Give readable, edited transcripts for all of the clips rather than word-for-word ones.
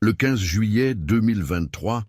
Le 15 juillet 2023,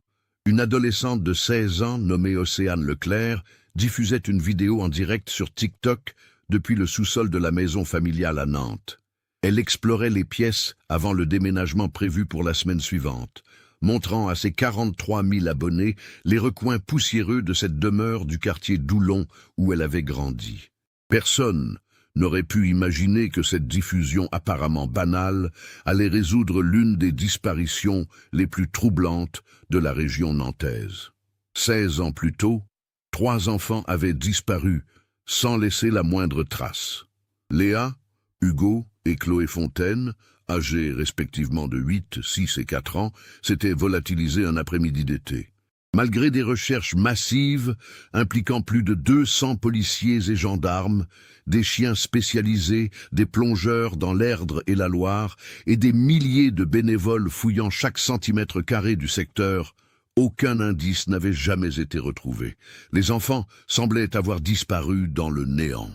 une adolescente de 16 ans nommée Océane Leclerc diffusait une vidéo en direct sur TikTok depuis le sous-sol de la maison familiale à Nantes. Elle explorait les pièces avant le déménagement prévu pour la semaine suivante, montrant à ses 43 000 abonnés les recoins poussiéreux de cette demeure du quartier d'Oulon où elle avait grandi. Personne n'aurait pu imaginer que cette diffusion apparemment banale allait résoudre l'une des disparitions les plus troublantes de la région nantaise. 16 ans plus tôt, 3 enfants avaient disparu sans laisser la moindre trace. Léa, Hugo et Chloé Fontaine, âgés respectivement de 8, 6 et 4 ans, s'étaient volatilisés un après-midi d'été. Malgré des recherches massives impliquant plus de 200 policiers et gendarmes, des chiens spécialisés, des plongeurs dans l'Erdre et la Loire et des milliers de bénévoles fouillant chaque centimètre carré du secteur, aucun indice n'avait jamais été retrouvé. Les enfants semblaient avoir disparu dans le néant.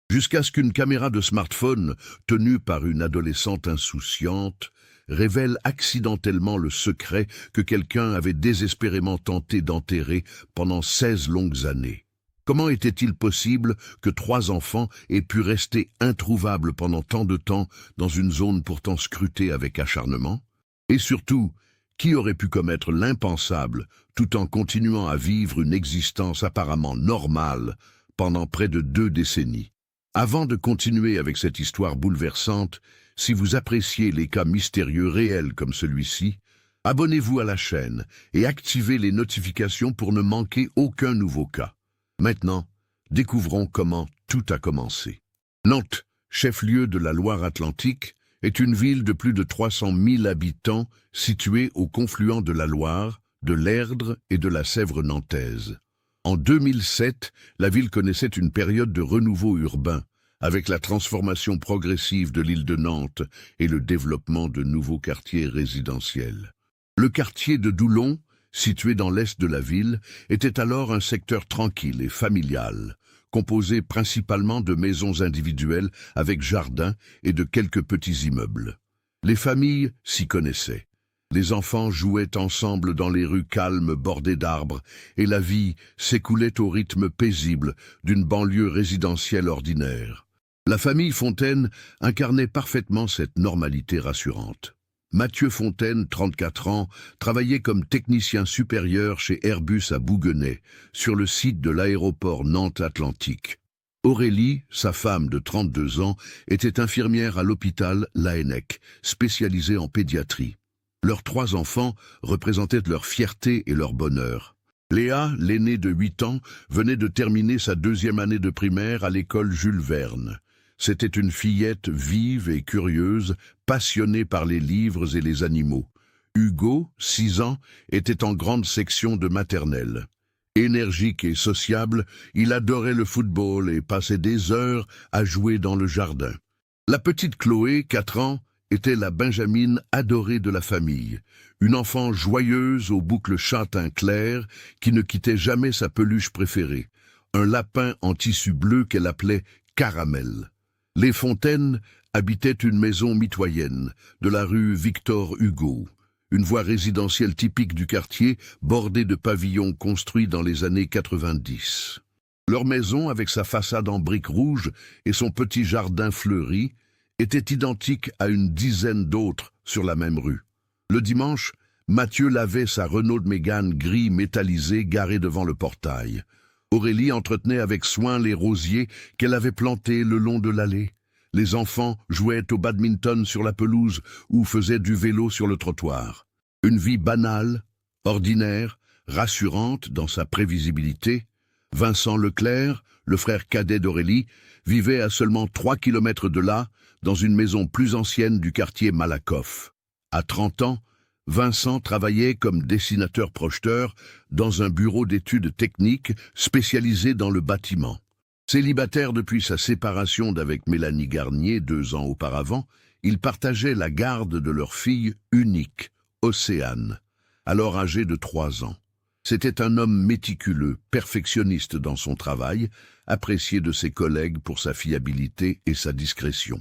Jusqu'à ce qu'une caméra de smartphone, tenue par une adolescente insouciante, révèle accidentellement le secret que quelqu'un avait désespérément tenté d'enterrer pendant 16 longues années. Comment était-il possible que 3 enfants aient pu rester introuvables pendant tant de temps dans une zone pourtant scrutée avec acharnement? Et surtout, qui aurait pu commettre l'impensable tout en continuant à vivre une existence apparemment normale pendant près de 2 décennies? Avant de continuer avec cette histoire bouleversante, si vous appréciez les cas mystérieux réels comme celui-ci, abonnez-vous à la chaîne et activez les notifications pour ne manquer aucun nouveau cas. Maintenant, découvrons comment tout a commencé. Nantes, chef-lieu de la Loire-Atlantique, est une ville de plus de 300 000 habitants située au confluent de la Loire, de l'Erdre et de la Sèvre nantaise. En 2007, la ville connaissait une période de renouveau urbain, avec la transformation progressive de l'île de Nantes et le développement de nouveaux quartiers résidentiels. Le quartier de Doulon, situé dans l'est de la ville, était alors un secteur tranquille et familial, composé principalement de maisons individuelles avec jardin et de quelques petits immeubles. Les familles s'y connaissaient. Les enfants jouaient ensemble dans les rues calmes bordées d'arbres et la vie s'écoulait au rythme paisible d'une banlieue résidentielle ordinaire. La famille Fontaine incarnait parfaitement cette normalité rassurante. Mathieu Fontaine, 34 ans, travaillait comme technicien supérieur chez Airbus à Bouguenais, sur le site de l'aéroport Nantes-Atlantique. Aurélie, sa femme de 32 ans, était infirmière à l'hôpital Laennec, spécialisée en pédiatrie. Leurs 3 enfants représentaient leur fierté et leur bonheur. Léa, l'aînée de 8 ans, venait de terminer sa 2e année de primaire à l'école Jules Verne. C'était une fillette vive et curieuse, passionnée par les livres et les animaux. Hugo, 6 ans, était en grande section de maternelle. Énergique et sociable, il adorait le football et passait des heures à jouer dans le jardin. La petite Chloé, 4 ans, était la Benjamine adorée de la famille, une enfant joyeuse aux boucles châtain clair qui ne quittait jamais sa peluche préférée, un lapin en tissu bleu qu'elle appelait Caramel. Les Fontaines habitaient une maison mitoyenne de la rue Victor Hugo, une voie résidentielle typique du quartier bordée de pavillons construits dans les années 90. Leur maison, avec sa façade en briques rouges et son petit jardin fleuri, était identique à une dizaine d'autres sur la même rue. Le dimanche, Mathieu lavait sa Renault de Mégane gris métallisé garée devant le portail. Aurélie entretenait avec soin les rosiers qu'elle avait plantés le long de l'allée. Les enfants jouaient au badminton sur la pelouse ou faisaient du vélo sur le trottoir. Une vie banale, ordinaire, rassurante dans sa prévisibilité. Vincent Leclerc, le frère cadet d'Aurélie, vivait à seulement 3 kilomètres de là, dans une maison plus ancienne du quartier Malakoff. À 30 ans, Vincent travaillait comme dessinateur-projeteur dans un bureau d'études techniques spécialisé dans le bâtiment. Célibataire depuis sa séparation d'avec Mélanie Garnier 2 ans auparavant, ils partageaient la garde de leur fille unique, Océane, alors âgée de 3 ans. C'était un homme méticuleux, perfectionniste dans son travail, apprécié de ses collègues pour sa fiabilité et sa discrétion.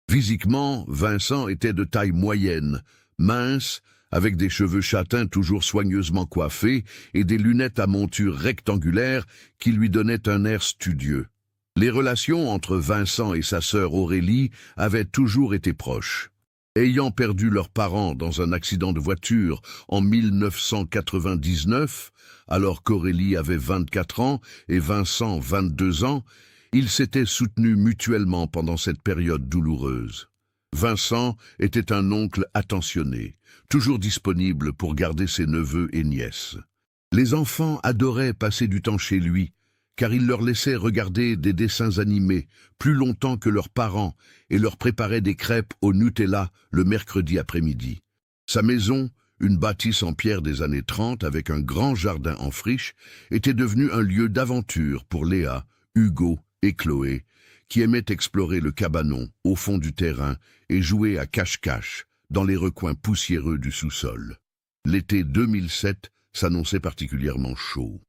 Physiquement, Vincent était de taille moyenne, mince, avec des cheveux châtains toujours soigneusement coiffés et des lunettes à monture rectangulaire qui lui donnaient un air studieux. Les relations entre Vincent et sa sœur Aurélie avaient toujours été proches. Ayant perdu leurs parents dans un accident de voiture en 1999, alors qu'Aurélie avait 24 ans et Vincent 22 ans, ils s'étaient soutenus mutuellement pendant cette période douloureuse. Vincent était un oncle attentionné, toujours disponible pour garder ses neveux et nièces. Les enfants adoraient passer du temps chez lui, car il leur laissait regarder des dessins animés plus longtemps que leurs parents et leur préparait des crêpes au Nutella le mercredi après-midi. Sa maison, une bâtisse en pierre des années 30 avec un grand jardin en friche, était devenue un lieu d'aventure pour Léa, Hugo et Chloé, qui aimaient explorer le cabanon au fond du terrain et jouer à cache-cache dans les recoins poussiéreux du sous-sol. L'été 2007 s'annonçait particulièrement chaud.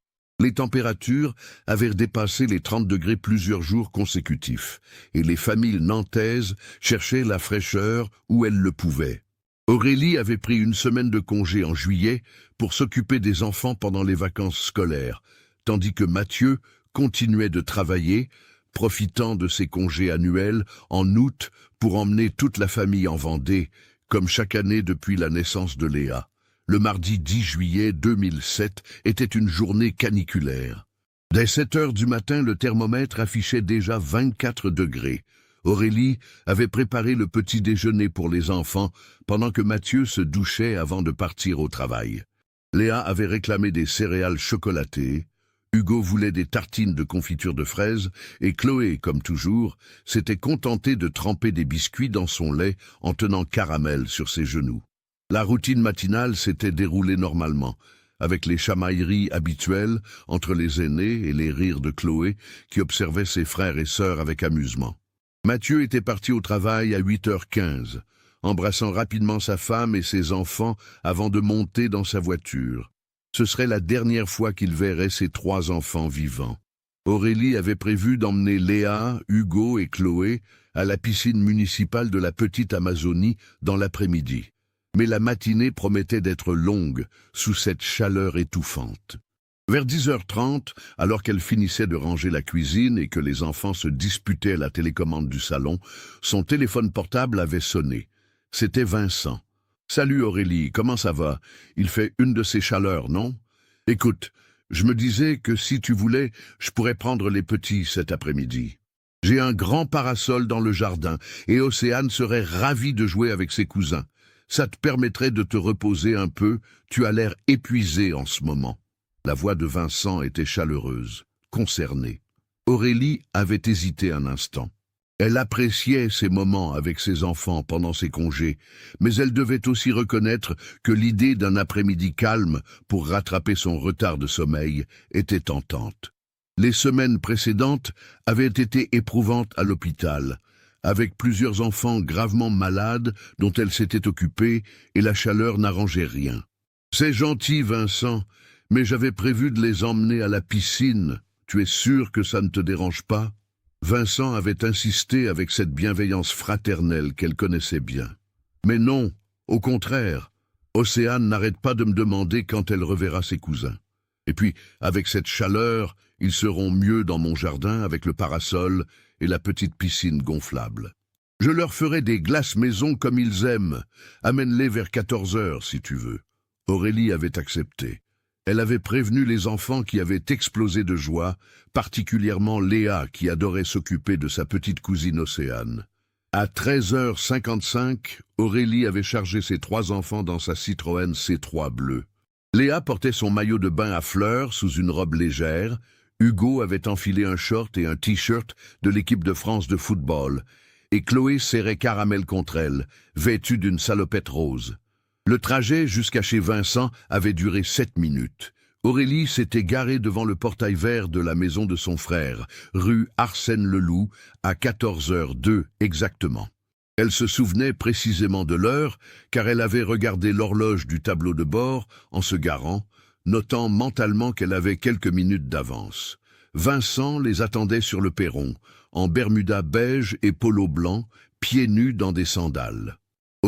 Les températures avaient dépassé les 30 degrés plusieurs jours consécutifs, et les familles nantaises cherchaient la fraîcheur où elles le pouvaient. Aurélie avait pris une semaine de congé en juillet pour s'occuper des enfants pendant les vacances scolaires, tandis que Mathieu continuait de travailler, profitant de ses congés annuels en août pour emmener toute la famille en Vendée, comme chaque année depuis la naissance de Léa. Le mardi 10 juillet 2007 était une journée caniculaire. Dès 7 heures du matin, le thermomètre affichait déjà 24 degrés. Aurélie avait préparé le petit déjeuner pour les enfants pendant que Mathieu se douchait avant de partir au travail. Léa avait réclamé des céréales chocolatées, Hugo voulait des tartines de confiture de fraises et Chloé, comme toujours, s'était contentée de tremper des biscuits dans son lait en tenant Caramel sur ses genoux. La routine matinale s'était déroulée normalement, avec les chamailleries habituelles entre les aînés et les rires de Chloé qui observait ses frères et sœurs avec amusement. Mathieu était parti au travail à 8h15, embrassant rapidement sa femme et ses enfants avant de monter dans sa voiture. Ce serait la dernière fois qu'il verrait ses 3 enfants vivants. Aurélie avait prévu d'emmener Léa, Hugo et Chloé à la piscine municipale de la Petite Amazonie dans l'après-midi. Mais la matinée promettait d'être longue sous cette chaleur étouffante. Vers 10h30, alors qu'elle finissait de ranger la cuisine et que les enfants se disputaient la télécommande du salon, son téléphone portable avait sonné. C'était Vincent. « Salut Aurélie, comment ça va? Il fait une de ces chaleurs, non? Écoute, je me disais que si tu voulais, je pourrais prendre les petits cet après-midi. J'ai un grand parasol dans le jardin et Océane serait ravie de jouer avec ses cousins. Ça te permettrait de te reposer un peu, tu as l'air épuisé en ce moment. » La voix de Vincent était chaleureuse, concernée. Aurélie avait hésité un instant. Elle appréciait ces moments avec ses enfants pendant ses congés, mais elle devait aussi reconnaître que l'idée d'un après-midi calme pour rattraper son retard de sommeil était tentante. Les semaines précédentes avaient été éprouvantes à l'hôpital, avec plusieurs enfants gravement malades dont elle s'était occupée et la chaleur n'arrangeait rien. « C'est gentil, Vincent, mais j'avais prévu de les emmener à la piscine. Tu es sûr que ça ne te dérange pas ?» Vincent avait insisté avec cette bienveillance fraternelle qu'elle connaissait bien. « Mais non, au contraire, Océane n'arrête pas de me demander quand elle reverra ses cousins. Et puis, avec cette chaleur, ils seront mieux dans mon jardin avec le parasol et la petite piscine gonflable. Je leur ferai des glaces maison comme ils aiment. Amène-les vers 14h si tu veux. » Aurélie avait accepté. Elle avait prévenu les enfants qui avaient explosé de joie, particulièrement Léa qui adorait s'occuper de sa petite cousine Océane. À 13h55, Aurélie avait chargé ses 3 enfants dans sa Citroën C3 bleue. Léa portait son maillot de bain à fleurs sous une robe légère. Hugo avait enfilé un short et un t-shirt de l'équipe de France de football, et Chloé serrait Caramel contre elle, vêtue d'une salopette rose. Le trajet jusqu'à chez Vincent avait duré 7 minutes. Aurélie s'était garée devant le portail vert de la maison de son frère, rue Arsène-Leloup, à 14h02 exactement. Elle se souvenait précisément de l'heure, car elle avait regardé l'horloge du tableau de bord en se garant, notant mentalement qu'elle avait quelques minutes d'avance. Vincent les attendait sur le perron, en bermuda beige et polo blanc, pieds nus dans des sandales.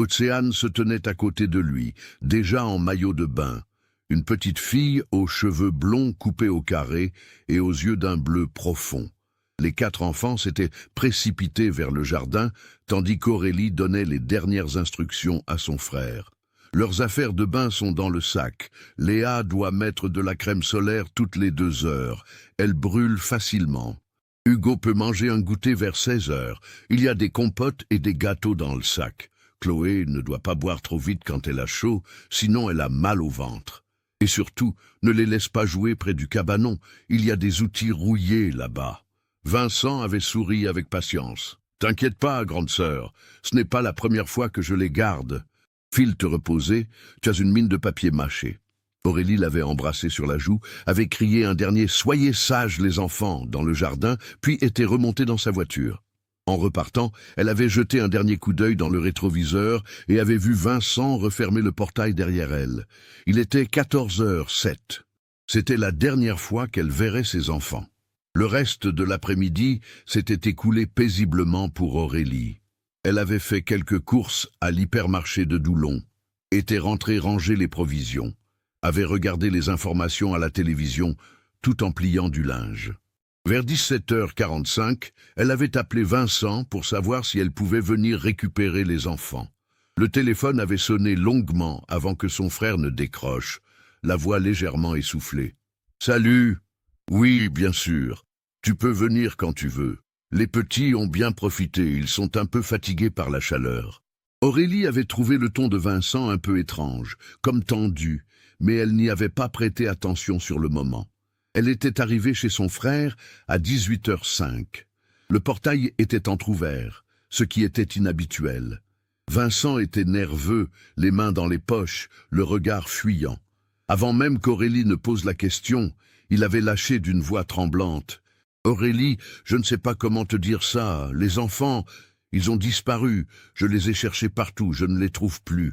Océane se tenait à côté de lui, déjà en maillot de bain. Une petite fille aux cheveux blonds coupés au carré et aux yeux d'un bleu profond. Les 4 enfants s'étaient précipités vers le jardin, tandis qu'Aurélie donnait les dernières instructions à son frère. Leurs affaires de bain sont dans le sac. Léa doit mettre de la crème solaire toutes les 2 heures. Elle brûle facilement. Hugo peut manger un goûter vers 16 heures. Il y a des compotes et des gâteaux dans le sac. Chloé ne doit pas boire trop vite quand elle a chaud, sinon elle a mal au ventre. Et surtout, ne les laisse pas jouer près du cabanon. Il y a des outils rouillés là-bas. Vincent avait souri avec patience. « T'inquiète pas, grande sœur, ce n'est pas la première fois que je les garde. File te reposer, tu as une mine de papier mâché. » Aurélie l'avait embrassé sur la joue, avait crié un dernier « Soyez sages les enfants » dans le jardin, puis était remontée dans sa voiture. En repartant, elle avait jeté un dernier coup d'œil dans le rétroviseur et avait vu Vincent refermer le portail derrière elle. Il était 14h07. C'était la dernière fois qu'elle verrait ses enfants. Le reste de l'après-midi s'était écoulé paisiblement pour Aurélie. Elle avait fait quelques courses à l'hypermarché de Doulon, était rentrée ranger les provisions, avait regardé les informations à la télévision tout en pliant du linge. Vers 17h45, elle avait appelé Vincent pour savoir si elle pouvait venir récupérer les enfants. Le téléphone avait sonné longuement avant que son frère ne décroche, la voix légèrement essoufflée. « Salut !»« Oui, bien sûr. Tu peux venir quand tu veux. Les petits ont bien profité, ils sont un peu fatigués par la chaleur. » Aurélie avait trouvé le ton de Vincent un peu étrange, comme tendu, mais elle n'y avait pas prêté attention sur le moment. Elle était arrivée chez son frère à 18h05. Le portail était entrouvert, ce qui était inhabituel. Vincent était nerveux, les mains dans les poches, le regard fuyant. Avant même qu'Aurélie ne pose la question, il avait lâché d'une voix tremblante. « Aurélie, je ne sais pas comment te dire ça. Les enfants, ils ont disparu. Je les ai cherchés partout, je ne les trouve plus.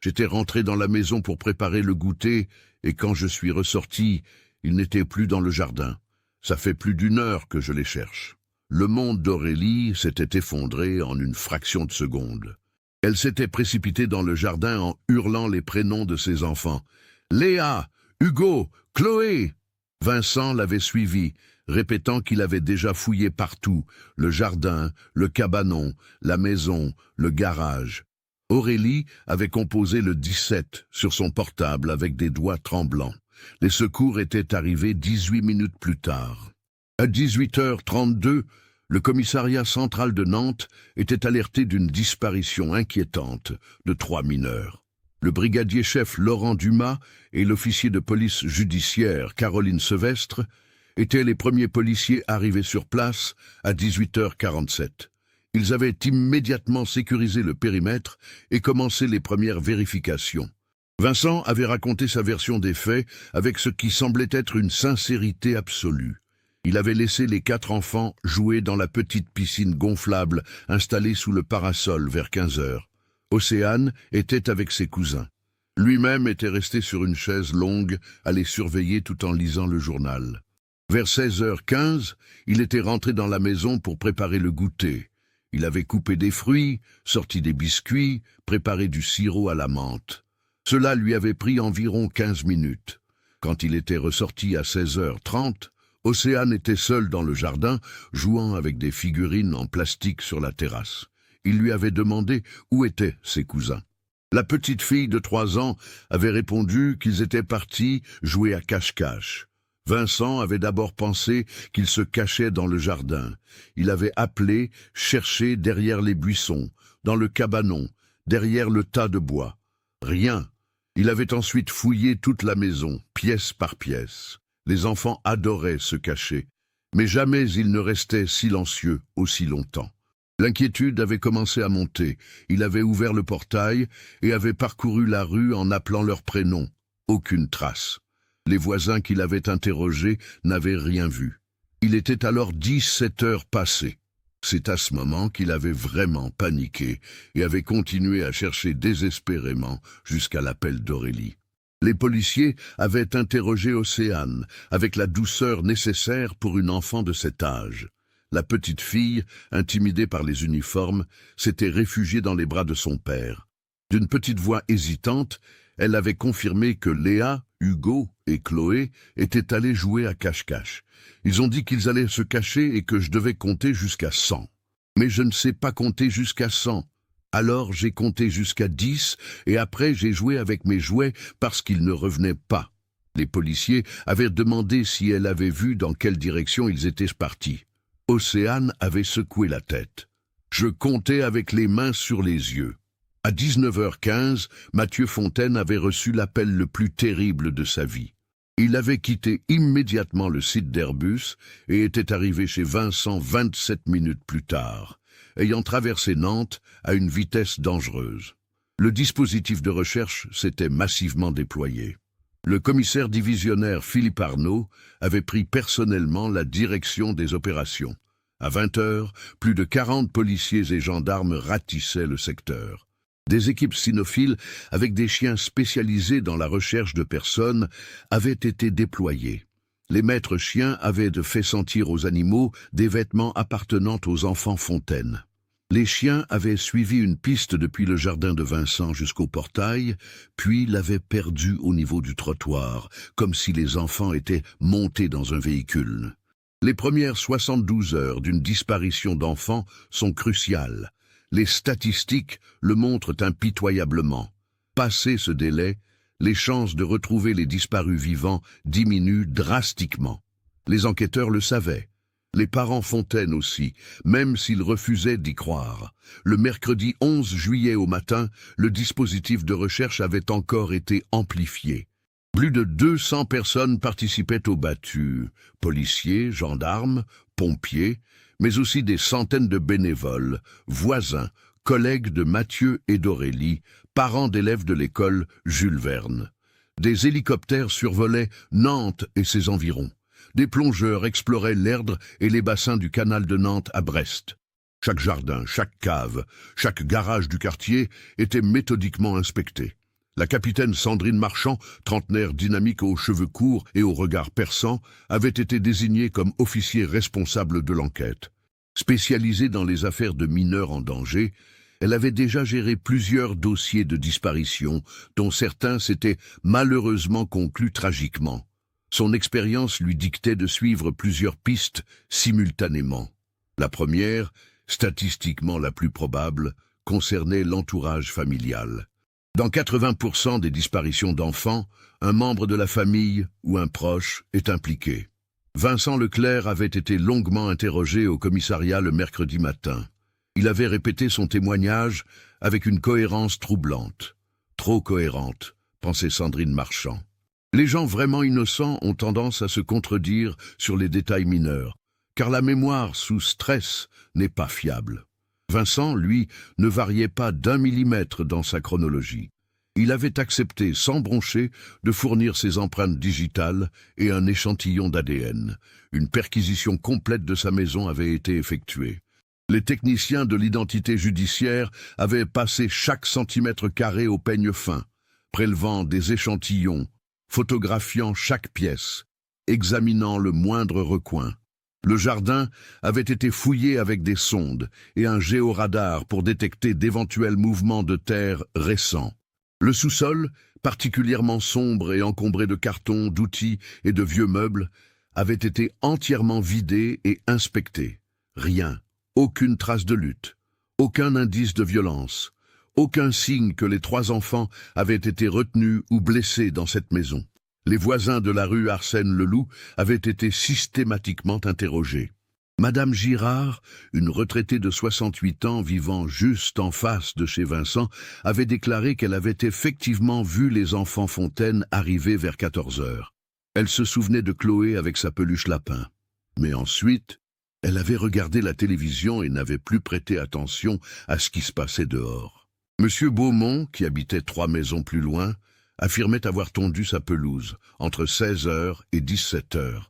J'étais rentré dans la maison pour préparer le goûter, et quand je suis ressorti, ils n'étaient plus dans le jardin. Ça fait plus d'1 heure que je les cherche. » Le monde d'Aurélie s'était effondré en une fraction de seconde. Elle s'était précipitée dans le jardin en hurlant les prénoms de ses enfants. « Léa, Hugo, Chloé !» Vincent l'avait suivi, répétant qu'il avait déjà fouillé partout, le jardin, le cabanon, la maison, le garage. Aurélie avait composé le 17 sur son portable avec des doigts tremblants. Les secours étaient arrivés 18 minutes plus tard. À 18h32, le commissariat central de Nantes était alerté d'une disparition inquiétante de 3 mineurs. Le brigadier-chef Laurent Dumas et l'officier de police judiciaire Caroline Sevestre étaient les premiers policiers arrivés sur place à 18h47. Ils avaient immédiatement sécurisé le périmètre et commencé les premières vérifications. Vincent avait raconté sa version des faits avec ce qui semblait être une sincérité absolue. Il avait laissé les 4 enfants jouer dans la petite piscine gonflable installée sous le parasol vers 15 heures. Océane était avec ses cousins. Lui-même était resté sur une chaise longue à les surveiller tout en lisant le journal. Vers 16h15, il était rentré dans la maison pour préparer le goûter. Il avait coupé des fruits, sorti des biscuits, préparé du sirop à la menthe. Cela lui avait pris environ 15 minutes. Quand il était ressorti à 16h30, Océane était seule dans le jardin, jouant avec des figurines en plastique sur la terrasse. Il lui avait demandé où étaient ses cousins. La petite fille de 3 ans avait répondu qu'ils étaient partis jouer à cache-cache. Vincent avait d'abord pensé qu'ils se cachaient dans le jardin. Il avait appelé, cherché derrière les buissons, dans le cabanon, derrière le tas de bois. Rien. Il avait ensuite fouillé toute la maison, pièce par pièce. Les enfants adoraient se cacher, mais jamais ils ne restaient silencieux aussi longtemps. L'inquiétude avait commencé à monter. Il avait ouvert le portail et avait parcouru la rue en appelant leurs prénoms. Aucune trace. Les voisins qu'il avait interrogés n'avaient rien vu. Il était alors 17 heures passées. C'est à ce moment qu'il avait vraiment paniqué et avait continué à chercher désespérément jusqu'à l'appel d'Aurélie. Les policiers avaient interrogé Océane avec la douceur nécessaire pour une enfant de cet âge. La petite fille, intimidée par les uniformes, s'était réfugiée dans les bras de son père. D'une petite voix hésitante, elle avait confirmé que Léa, Hugo et Chloé étaient allés jouer à cache-cache. Ils ont dit qu'ils allaient se cacher et que je devais compter jusqu'à 100. Mais je ne sais pas compter jusqu'à 100. Alors j'ai compté jusqu'à 10 et après j'ai joué avec mes jouets parce qu'ils ne revenaient pas. Les policiers avaient demandé si elle avait vu dans quelle direction ils étaient partis. Océane avait secoué la tête. Je comptais avec les mains sur les yeux. À 19h15, Mathieu Fontaine avait reçu l'appel le plus terrible de sa vie. Il avait quitté immédiatement le site d'Airbus et était arrivé chez Vincent 27 minutes plus tard, ayant traversé Nantes à une vitesse dangereuse. Le dispositif de recherche s'était massivement déployé. Le commissaire divisionnaire Philippe Arnaud avait pris personnellement la direction des opérations. À 20h, plus de 40 policiers et gendarmes ratissaient le secteur. Des équipes cynophiles, avec des chiens spécialisés dans la recherche de personnes, avaient été déployées. Les maîtres chiens avaient fait sentir aux animaux des vêtements appartenant aux enfants Fontaine. Les chiens avaient suivi une piste depuis le jardin de Vincent jusqu'au portail, puis l'avaient perdu au niveau du trottoir, comme si les enfants étaient montés dans un véhicule. Les premières 72 heures d'une disparition d'enfants sont cruciales. Les statistiques le montrent impitoyablement. Passé ce délai, les chances de retrouver les disparus vivants diminuent drastiquement. Les enquêteurs le savaient. Les parents Fontaine aussi, même s'ils refusaient d'y croire. Le mercredi 11 juillet au matin, le dispositif de recherche avait encore été amplifié. Plus de 200 personnes participaient aux battues, policiers, gendarmes, pompiers, mais aussi des centaines de bénévoles, voisins, collègues de Mathieu et d'Aurélie, parents d'élèves de l'école Jules Verne. Des hélicoptères survolaient Nantes et ses environs. Des plongeurs exploraient l'Erdre et les bassins du canal de Nantes à Brest. Chaque jardin, chaque cave, chaque garage du quartier était méthodiquement inspecté. La capitaine Sandrine Marchand, trentenaire dynamique aux cheveux courts et au regard perçant, avait été désignée comme officier responsable de l'enquête. Spécialisée dans les affaires de mineurs en danger, elle avait déjà géré plusieurs dossiers de disparition, dont certains s'étaient malheureusement conclus tragiquement. Son expérience lui dictait de suivre plusieurs pistes simultanément. La première, statistiquement la plus probable, concernait l'entourage familial. Dans 80% des disparitions d'enfants, un membre de la famille ou un proche est impliqué. Vincent Leclerc avait été longuement interrogé au commissariat le mercredi matin. Il avait répété son témoignage avec une cohérence troublante. Trop cohérente, pensait Sandrine Marchand. Les gens vraiment innocents ont tendance à se contredire sur les détails mineurs, car la mémoire sous stress n'est pas fiable. Vincent, lui, ne variait pas d'1 millimètre dans sa chronologie. Il avait accepté, sans broncher, de fournir ses empreintes digitales et un échantillon d'ADN. Une perquisition complète de sa maison avait été effectuée. Les techniciens de l'identité judiciaire avaient passé chaque centimètre carré au peigne fin, prélevant des échantillons, photographiant chaque pièce, examinant le moindre recoin. Le jardin avait été fouillé avec des sondes et un géoradar pour détecter d'éventuels mouvements de terre récents. Le sous-sol, particulièrement sombre et encombré de cartons, d'outils et de vieux meubles, avait été entièrement vidé et inspecté. Rien, aucune trace de lutte, aucun indice de violence, aucun signe que les 3 enfants avaient été retenus ou blessés dans cette maison. Les voisins de la rue Arsène-Leloup avaient été systématiquement interrogés. Madame Girard, une retraitée de 68 ans vivant juste en face de chez Vincent, avait déclaré qu'elle avait effectivement vu les enfants Fontaine arriver vers 14 heures. Elle se souvenait de Chloé avec sa peluche lapin. Mais ensuite, elle avait regardé la télévision et n'avait plus prêté attention à ce qui se passait dehors. Monsieur Beaumont, qui habitait 3 maisons plus loin, affirmait avoir tondu sa pelouse entre 16h et 17h.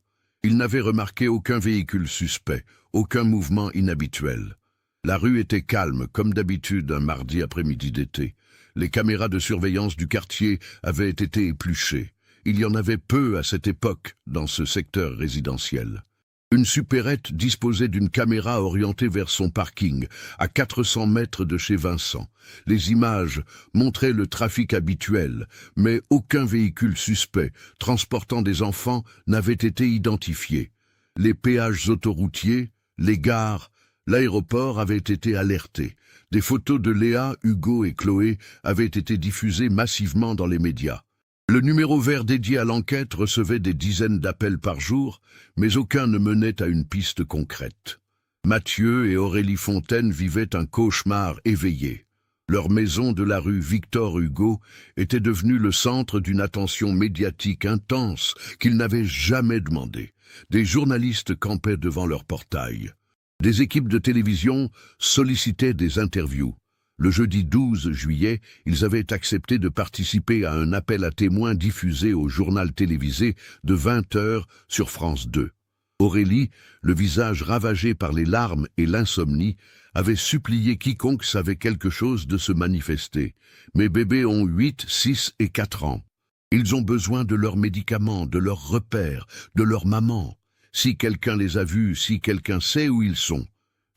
Il n'avait remarqué aucun véhicule suspect, aucun mouvement inhabituel. La rue était calme, comme d'habitude un mardi après-midi d'été. Les caméras de surveillance du quartier avaient été épluchées. Il y en avait peu à cette époque dans ce secteur résidentiel. Une supérette disposait d'une caméra orientée vers son parking, à 400 mètres de chez Vincent. Les images montraient le trafic habituel, mais aucun véhicule suspect transportant des enfants n'avait été identifié. Les péages autoroutiers, les gares, l'aéroport avaient été alertés. Des photos de Léa, Hugo et Chloé avaient été diffusées massivement dans les médias. Le numéro vert dédié à l'enquête recevait des dizaines d'appels par jour, mais aucun ne menait à une piste concrète. Mathieu et Aurélie Fontaine vivaient un cauchemar éveillé. Leur maison de la rue Victor Hugo était devenue le centre d'une attention médiatique intense qu'ils n'avaient jamais demandée. Des journalistes campaient devant leur portail. Des équipes de télévision sollicitaient des interviews. Le jeudi 12 juillet, ils avaient accepté de participer à un appel à témoins diffusé au journal télévisé de 20h sur France 2. Aurélie, le visage ravagé par les larmes et l'insomnie, avait supplié quiconque savait quelque chose de se manifester. Mes bébés ont 8, 6 et 4 ans. Ils ont besoin de leurs médicaments, de leurs repères, de leur maman. Si quelqu'un les a vus, si quelqu'un sait où ils sont,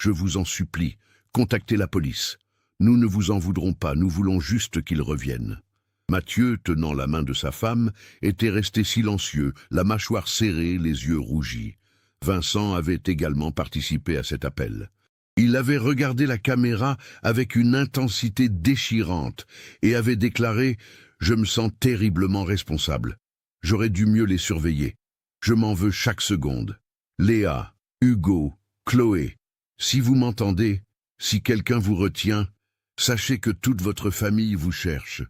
je vous en supplie, contactez la police. Nous ne vous en voudrons pas, nous voulons juste qu'ils reviennent. Mathieu, tenant la main de sa femme, était resté silencieux, la mâchoire serrée, les yeux rougis. Vincent avait également participé à cet appel. Il avait regardé la caméra avec une intensité déchirante et avait déclaré « Je me sens terriblement responsable. J'aurais dû mieux les surveiller. Je m'en veux chaque seconde. Léa, Hugo, Chloé, si vous m'entendez, si quelqu'un vous retient, sachez que toute votre famille vous cherche.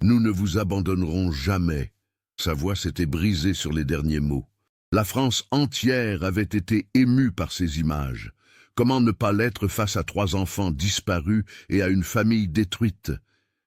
Nous ne vous abandonnerons jamais. » Sa voix s'était brisée sur les derniers mots. La France entière avait été émue par ces images. Comment ne pas l'être face à 3 enfants disparus et à une famille détruite?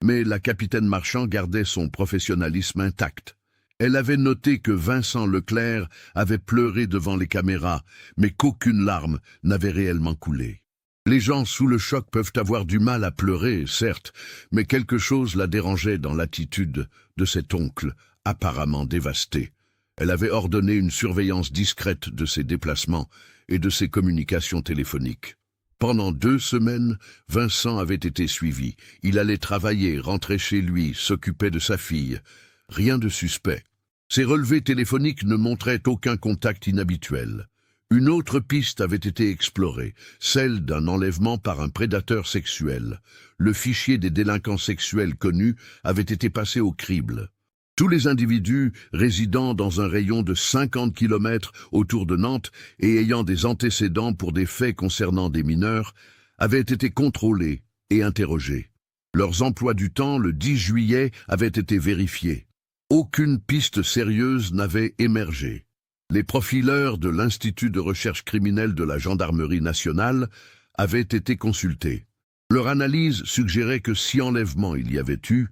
Mais la capitaine Marchand gardait son professionnalisme intact. Elle avait noté que Vincent Leclerc avait pleuré devant les caméras, mais qu'aucune larme n'avait réellement coulé. Les gens sous le choc peuvent avoir du mal à pleurer, certes, mais quelque chose la dérangeait dans l'attitude de cet oncle, apparemment dévasté. Elle avait ordonné une surveillance discrète de ses déplacements et de ses communications téléphoniques. Pendant 2 semaines, Vincent avait été suivi. Il allait travailler, rentrer chez lui, s'occupait de sa fille. Rien de suspect. Ses relevés téléphoniques ne montraient aucun contact inhabituel. Une autre piste avait été explorée, celle d'un enlèvement par un prédateur sexuel. Le fichier des délinquants sexuels connus avait été passé au crible. Tous les individus résidant dans un rayon de 50 km autour de Nantes et ayant des antécédents pour des faits concernant des mineurs avaient été contrôlés et interrogés. Leurs emplois du temps, le 10 juillet, avaient été vérifiés. Aucune piste sérieuse n'avait émergé. Les profileurs de l'Institut de recherche criminelle de la Gendarmerie nationale avaient été consultés. Leur analyse suggérait que si enlèvement il y avait eu,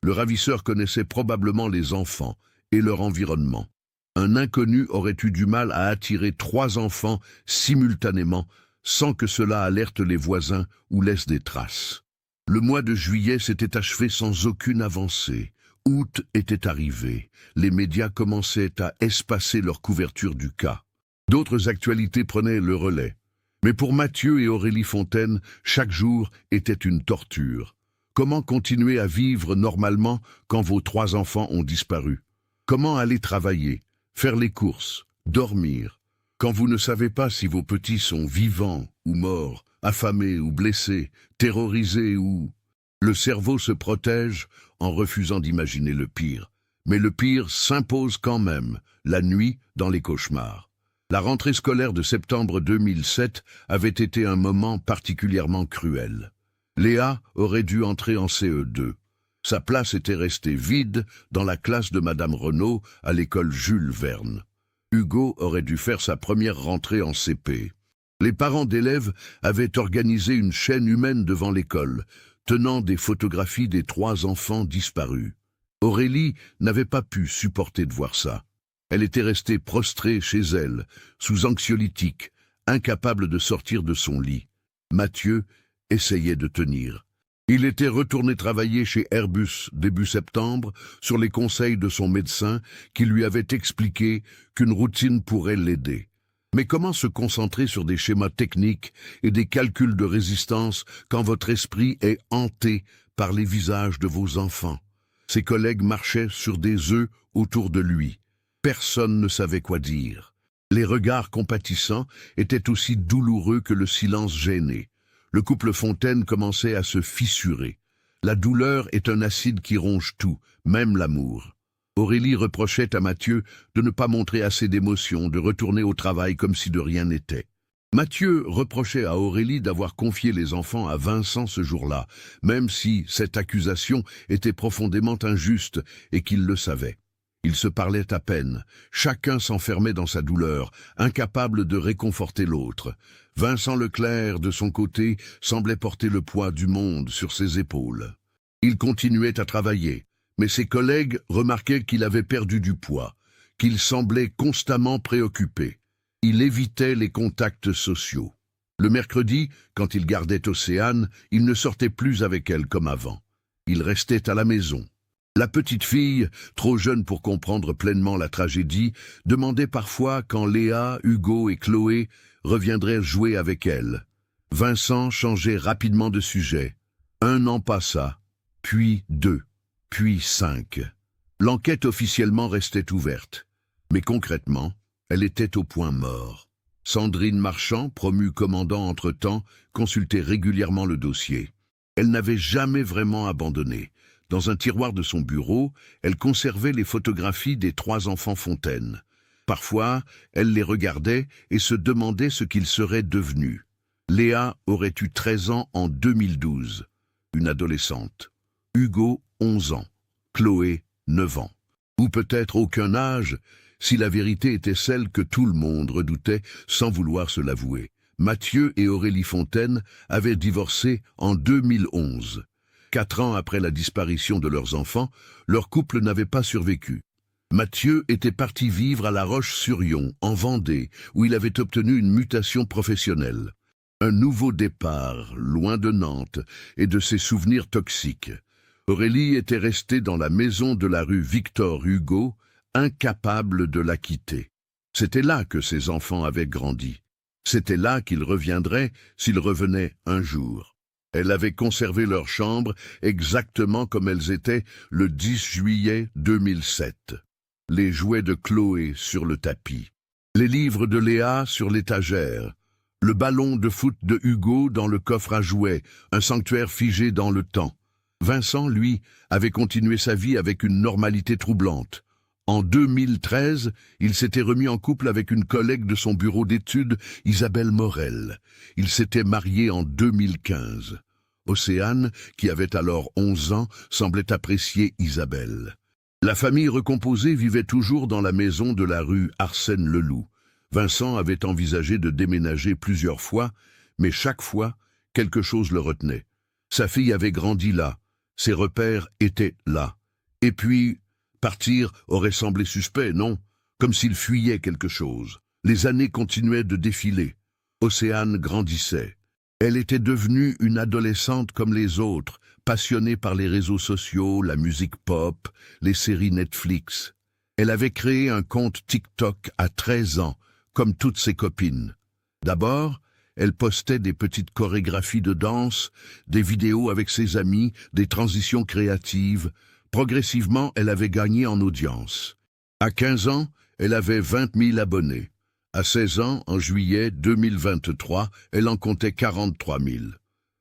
le ravisseur connaissait probablement les enfants et leur environnement. Un inconnu aurait eu du mal à attirer 3 enfants simultanément sans que cela alerte les voisins ou laisse des traces. Le mois de juillet s'était achevé sans aucune avancée. Août était arrivé. Les médias commençaient à espacer leur couverture du cas. D'autres actualités prenaient le relais. Mais pour Mathieu et Aurélie Fontaine, chaque jour était une torture. Comment continuer à vivre normalement quand vos 3 enfants ont disparu? Comment aller travailler, faire les courses, dormir, quand vous ne savez pas si vos petits sont vivants ou morts, affamés ou blessés, terrorisés ou... Le cerveau se protège en refusant d'imaginer le pire. Mais le pire s'impose quand même, la nuit dans les cauchemars. La rentrée scolaire de septembre 2007 avait été un moment particulièrement cruel. Léa aurait dû entrer en CE2. Sa place était restée vide dans la classe de Madame Renaud à l'école Jules Verne. Hugo aurait dû faire sa première rentrée en CP. Les parents d'élèves avaient organisé une chaîne humaine devant l'école, tenant des photographies des 3 enfants disparus. Aurélie n'avait pas pu supporter de voir ça. Elle était restée prostrée chez elle, sous anxiolytiques, incapable de sortir de son lit. Mathieu essayait de tenir. Il était retourné travailler chez Airbus début septembre sur les conseils de son médecin qui lui avait expliqué qu'une routine pourrait l'aider. Mais comment se concentrer sur des schémas techniques et des calculs de résistance quand votre esprit est hanté par les visages de vos enfants? Ses collègues marchaient sur des œufs autour de lui. Personne ne savait quoi dire. Les regards compatissants étaient aussi douloureux que le silence gêné. Le couple Fontaine commençait à se fissurer. La douleur est un acide qui ronge tout, même l'amour. Aurélie reprochait à Mathieu de ne pas montrer assez d'émotion, de retourner au travail comme si de rien n'était. Mathieu reprochait à Aurélie d'avoir confié les enfants à Vincent ce jour-là, même si cette accusation était profondément injuste et qu'il le savait. Ils se parlaient à peine, chacun s'enfermait dans sa douleur, incapable de réconforter l'autre. Vincent Leclerc, de son côté, semblait porter le poids du monde sur ses épaules. Il continuait à travailler, mais ses collègues remarquaient qu'il avait perdu du poids, qu'il semblait constamment préoccupé. Il évitait les contacts sociaux. Le mercredi, quand il gardait Océane, il ne sortait plus avec elle comme avant. Il restait à la maison. La petite fille, trop jeune pour comprendre pleinement la tragédie, demandait parfois quand Léa, Hugo et Chloé reviendraient jouer avec elle. Vincent changeait rapidement de sujet. 1 an passa, puis 2, puis 5. L'enquête officiellement restait ouverte, mais concrètement, elle était au point mort. Sandrine Marchand, promue commandant entre-temps, consultait régulièrement le dossier. Elle n'avait jamais vraiment abandonné. Dans un tiroir de son bureau, elle conservait les photographies des 3 enfants Fontaine. Parfois, elle les regardait et se demandait ce qu'ils seraient devenus. Léa aurait eu 13 ans en 2012, une adolescente. Hugo, 11 ans. Chloé, 9 ans. Ou peut-être aucun âge, si la vérité était celle que tout le monde redoutait sans vouloir se l'avouer. Mathieu et Aurélie Fontaine avaient divorcé en 2011. 4 ans après la disparition de leurs enfants, leur couple n'avait pas survécu. Mathieu était parti vivre à La Roche-sur-Yon, en Vendée, où il avait obtenu une mutation professionnelle. Un nouveau départ, loin de Nantes et de ses souvenirs toxiques. Aurélie était restée dans la maison de la rue Victor Hugo, incapable de la quitter. C'était là que ses enfants avaient grandi. C'était là qu'ils reviendraient s'ils revenaient un jour. Elle avait conservé leur chambre exactement comme elles étaient le 10 juillet 2007. Les jouets de Chloé sur le tapis, les livres de Léa sur l'étagère, le ballon de foot de Hugo dans le coffre à jouets, un sanctuaire figé dans le temps. Vincent, lui, avait continué sa vie avec une normalité troublante. En 2013, il s'était remis en couple avec une collègue de son bureau d'études, Isabelle Morel. Il s'était marié en 2015. Océane, qui avait alors 11 ans, semblait apprécier Isabelle. La famille recomposée vivait toujours dans la maison de la rue Arsène Leloup. Vincent avait envisagé de déménager plusieurs fois, mais chaque fois, quelque chose le retenait. Sa fille avait grandi là, ses repères étaient là. Et puis, partir aurait semblé suspect, non? Comme s'il fuyait quelque chose. Les années continuaient de défiler. Océane grandissait. Elle était devenue une adolescente comme les autres, passionnée par les réseaux sociaux, la musique pop, les séries Netflix. Elle avait créé un compte TikTok à 13 ans, comme toutes ses copines. D'abord, elle postait des petites chorégraphies de danse, des vidéos avec ses amis, des transitions créatives. Progressivement, elle avait gagné en audience. À 15 ans, elle avait 20 000 abonnés. À 16 ans, en juillet 2023, elle en comptait 43 000.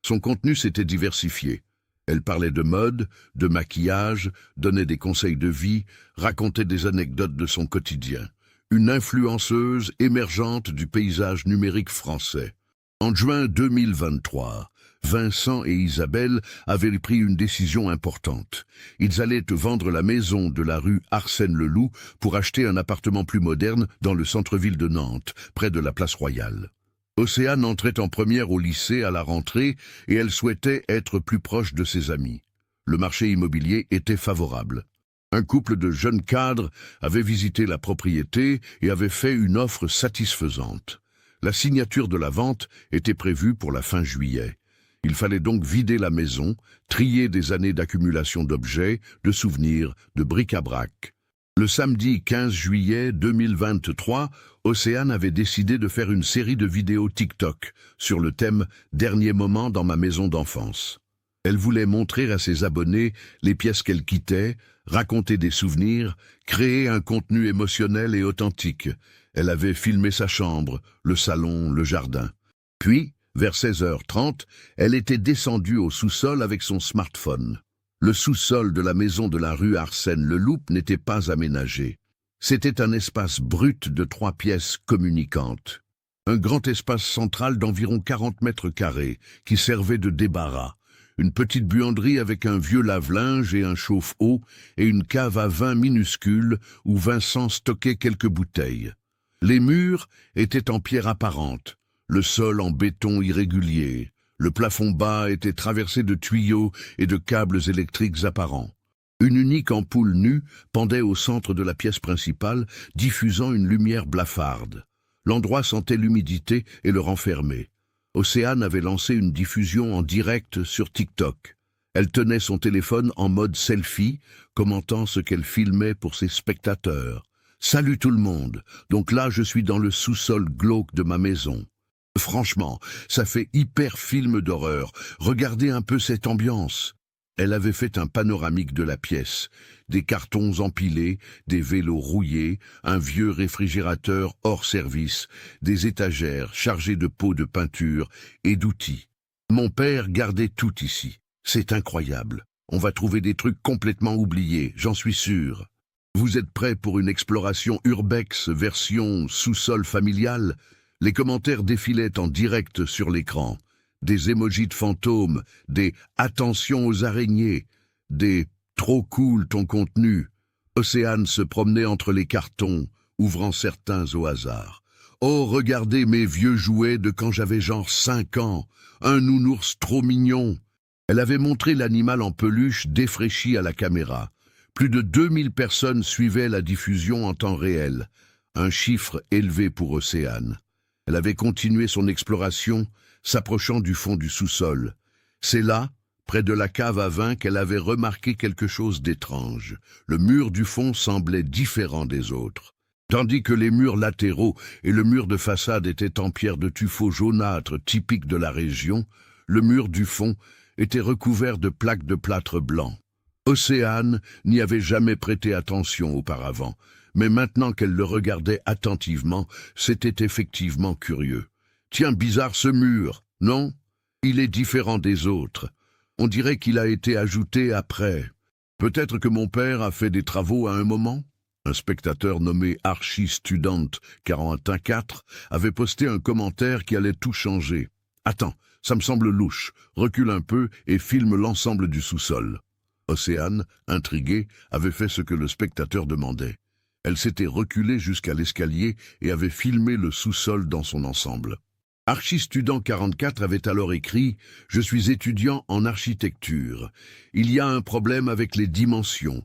Son contenu s'était diversifié. Elle parlait de mode, de maquillage, donnait des conseils de vie, racontait des anecdotes de son quotidien. Une influenceuse émergente du paysage numérique français. En juin 2023, Vincent et Isabelle avaient pris une décision importante. Ils allaient vendre la maison de la rue Arsène Leloup pour acheter un appartement plus moderne dans le centre-ville de Nantes, près de la place Royale. Océane entrait en première au lycée à la rentrée et elle souhaitait être plus proche de ses amis. Le marché immobilier était favorable. Un couple de jeunes cadres avait visité la propriété et avait fait une offre satisfaisante. La signature de la vente était prévue pour la fin juillet. Il fallait donc vider la maison, trier des années d'accumulation d'objets, de souvenirs, de bric-à-brac. Le samedi 15 juillet 2023, Océane avait décidé de faire une série de vidéos TikTok sur le thème « Dernier moment dans ma maison d'enfance ». Elle voulait montrer à ses abonnés les pièces qu'elle quittait, raconter des souvenirs, créer un contenu émotionnel et authentique. Elle avait filmé sa chambre, le salon, le jardin. Puis, vers 16h30, elle était descendue au sous-sol avec son smartphone. Le sous-sol de la maison de la rue Arsène-Leloup n'était pas aménagé. C'était un espace brut de 3 pièces communicantes. Un grand espace central d'environ 40 mètres carrés qui servait de débarras. Une petite buanderie avec un vieux lave-linge et un chauffe-eau et une cave à vin minuscule où Vincent stockait quelques bouteilles. Les murs étaient en pierre apparente, le sol en béton irrégulier. Le plafond bas était traversé de tuyaux et de câbles électriques apparents. Une unique ampoule nue pendait au centre de la pièce principale, diffusant une lumière blafarde. L'endroit sentait l'humidité et le renfermait. Océane avait lancé une diffusion en direct sur TikTok. Elle tenait son téléphone en mode selfie, commentant ce qu'elle filmait pour ses spectateurs. « Salut tout le monde, donc là je suis dans le sous-sol glauque de ma maison. Franchement, ça fait hyper film d'horreur, regardez un peu cette ambiance. » Elle avait fait un panoramique de la pièce. Des cartons empilés, des vélos rouillés, un vieux réfrigérateur hors service, des étagères chargées de pots de peinture et d'outils. Mon père gardait tout ici. C'est incroyable. On va trouver des trucs complètement oubliés, j'en suis sûr. Vous êtes prêts pour une exploration urbex version sous-sol familial? Les commentaires défilaient en direct sur l'écran. Des émojis de fantômes, des « attention aux araignées », des « trop cool ton contenu ». Océane se promenait entre les cartons, ouvrant certains au hasard. « Oh, regardez mes vieux jouets de quand j'avais genre 5 ans, un nounours trop mignon ». Elle avait montré l'animal en peluche défraîchi à la caméra. Plus de 2000 personnes suivaient la diffusion en temps réel, un chiffre élevé pour Océane. Elle avait continué son exploration, s'approchant du fond du sous-sol. C'est là, près de la cave à vin, qu'elle avait remarqué quelque chose d'étrange. Le mur du fond semblait différent des autres. Tandis que les murs latéraux et le mur de façade étaient en pierre de tuffeau jaunâtre typique de la région, le mur du fond était recouvert de plaques de plâtre blanc. Océane n'y avait jamais prêté attention auparavant, mais maintenant qu'elle le regardait attentivement, c'était effectivement curieux. Tiens, bizarre ce mur, non? Il est différent des autres. On dirait qu'il a été ajouté après. Peut-être que mon père a fait des travaux à un moment? Un spectateur nommé Archistudent414 avait posté un commentaire qui allait tout changer. Attends, ça me semble louche. Recule un peu et filme l'ensemble du sous-sol. Océane, intriguée, avait fait ce que le spectateur demandait. Elle s'était reculée jusqu'à l'escalier et avait filmé le sous-sol dans son ensemble. Archistudent44 avait alors écrit « Je suis étudiant en architecture. Il y a un problème avec les dimensions.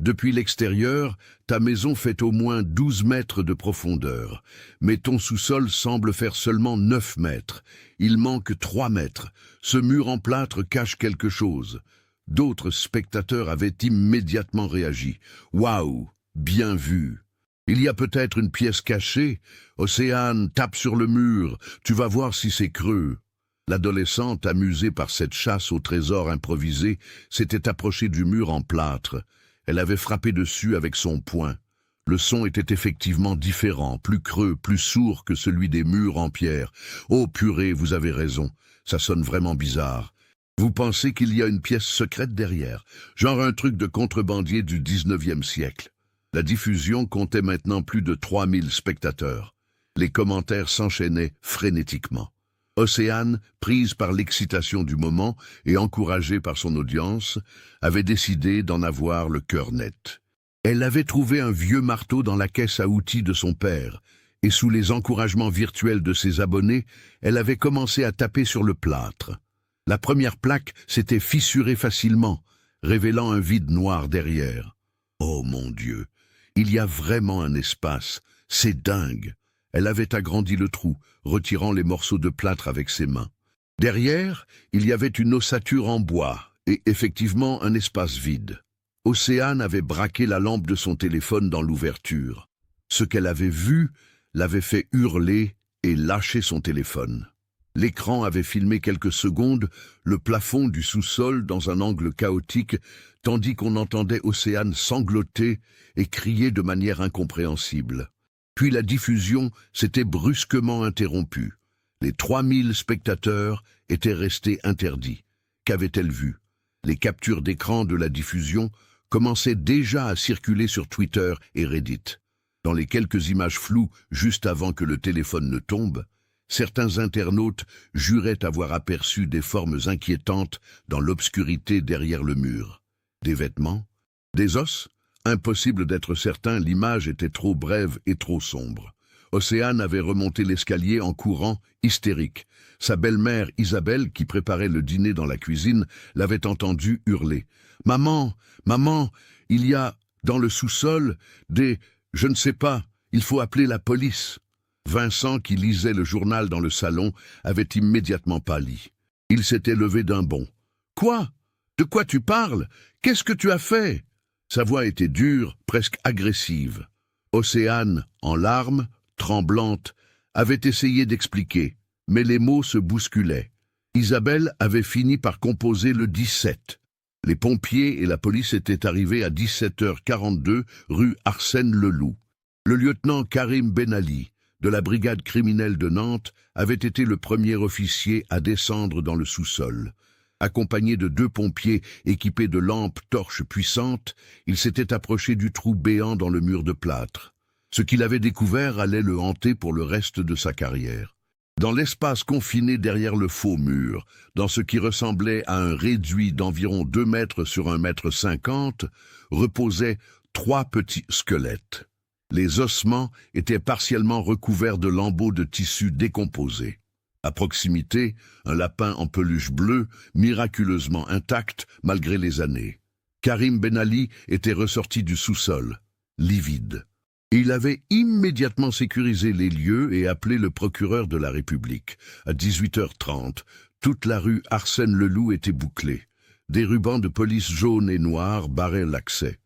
Depuis l'extérieur, ta maison fait au moins 12 mètres de profondeur, mais ton sous-sol semble faire seulement 9 mètres. Il manque 3 mètres. Ce mur en plâtre cache quelque chose. » D'autres spectateurs avaient immédiatement réagi. « Waouh, bien vu !» Il y a peut-être une pièce cachée. Océane, tape sur le mur. Tu vas voir si c'est creux. L'adolescente, amusée par cette chasse au trésor improvisé, s'était approchée du mur en plâtre. Elle avait frappé dessus avec son poing. Le son était effectivement différent, plus creux, plus sourd que celui des murs en pierre. Oh purée, vous avez raison. Ça sonne vraiment bizarre. Vous pensez qu'il y a une pièce secrète derrière, genre un truc de contrebandier du 19e siècle. La diffusion comptait maintenant plus de 3000 spectateurs. Les commentaires s'enchaînaient frénétiquement. Océane, prise par l'excitation du moment et encouragée par son audience, avait décidé d'en avoir le cœur net. Elle avait trouvé un vieux marteau dans la caisse à outils de son père, et sous les encouragements virtuels de ses abonnés, elle avait commencé à taper sur le plâtre. La première plaque s'était fissurée facilement, révélant un vide noir derrière. Oh mon Dieu! Il y a vraiment un espace, c'est dingue. Elle avait agrandi le trou, retirant les morceaux de plâtre avec ses mains. Derrière, il y avait une ossature en bois et effectivement un espace vide. Océane avait braqué la lampe de son téléphone dans l'ouverture. Ce qu'elle avait vu l'avait fait hurler et lâcher son téléphone. L'écran avait filmé quelques secondes le plafond du sous-sol dans un angle chaotique, tandis qu'on entendait Océane sangloter et crier de manière incompréhensible. Puis la diffusion s'était brusquement interrompue. Les 3000 spectateurs étaient restés interdits. Qu'avait-elle vu? Les captures d'écran de la diffusion commençaient déjà à circuler sur Twitter et Reddit. Dans les quelques images floues juste avant que le téléphone ne tombe, certains internautes juraient avoir aperçu des formes inquiétantes dans l'obscurité derrière le mur. Des vêtements? Des os? Impossible d'être certain, l'image était trop brève et trop sombre. Océane avait remonté l'escalier en courant, hystérique. Sa belle-mère Isabelle, qui préparait le dîner dans la cuisine, l'avait entendue hurler. « Maman, maman, il y a, dans le sous-sol, des... je ne sais pas, il faut appeler la police. » Vincent, qui lisait le journal dans le salon, avait immédiatement pâli. Il s'était levé d'un bond. « Quoi? De quoi tu parles? Qu'est-ce que tu as fait ?» Sa voix était dure, presque agressive. Océane, en larmes, tremblante, avait essayé d'expliquer, mais les mots se bousculaient. Isabelle avait fini par composer le 17. Les pompiers et la police étaient arrivés à 17h42 rue Arsène Leloup. Le lieutenant Karim Benali, de la brigade criminelle de Nantes, avait été le premier officier à descendre dans le sous-sol. Accompagné de 2 pompiers équipés de lampes torches puissantes, il s'était approché du trou béant dans le mur de plâtre. Ce qu'il avait découvert allait le hanter pour le reste de sa carrière. Dans l'espace confiné derrière le faux mur, dans ce qui ressemblait à un réduit d'environ 2 mètres sur 1,50 m, reposaient 3 petits squelettes. Les ossements étaient partiellement recouverts de lambeaux de tissu décomposés. À proximité, un lapin en peluche bleue, miraculeusement intact malgré les années. Karim Benali était ressorti du sous-sol, livide. Il avait immédiatement sécurisé les lieux et appelé le procureur de la République. À 18h30, toute la rue Arsène Leloup était bouclée. Des rubans de police jaunes et noirs barraient l'accès.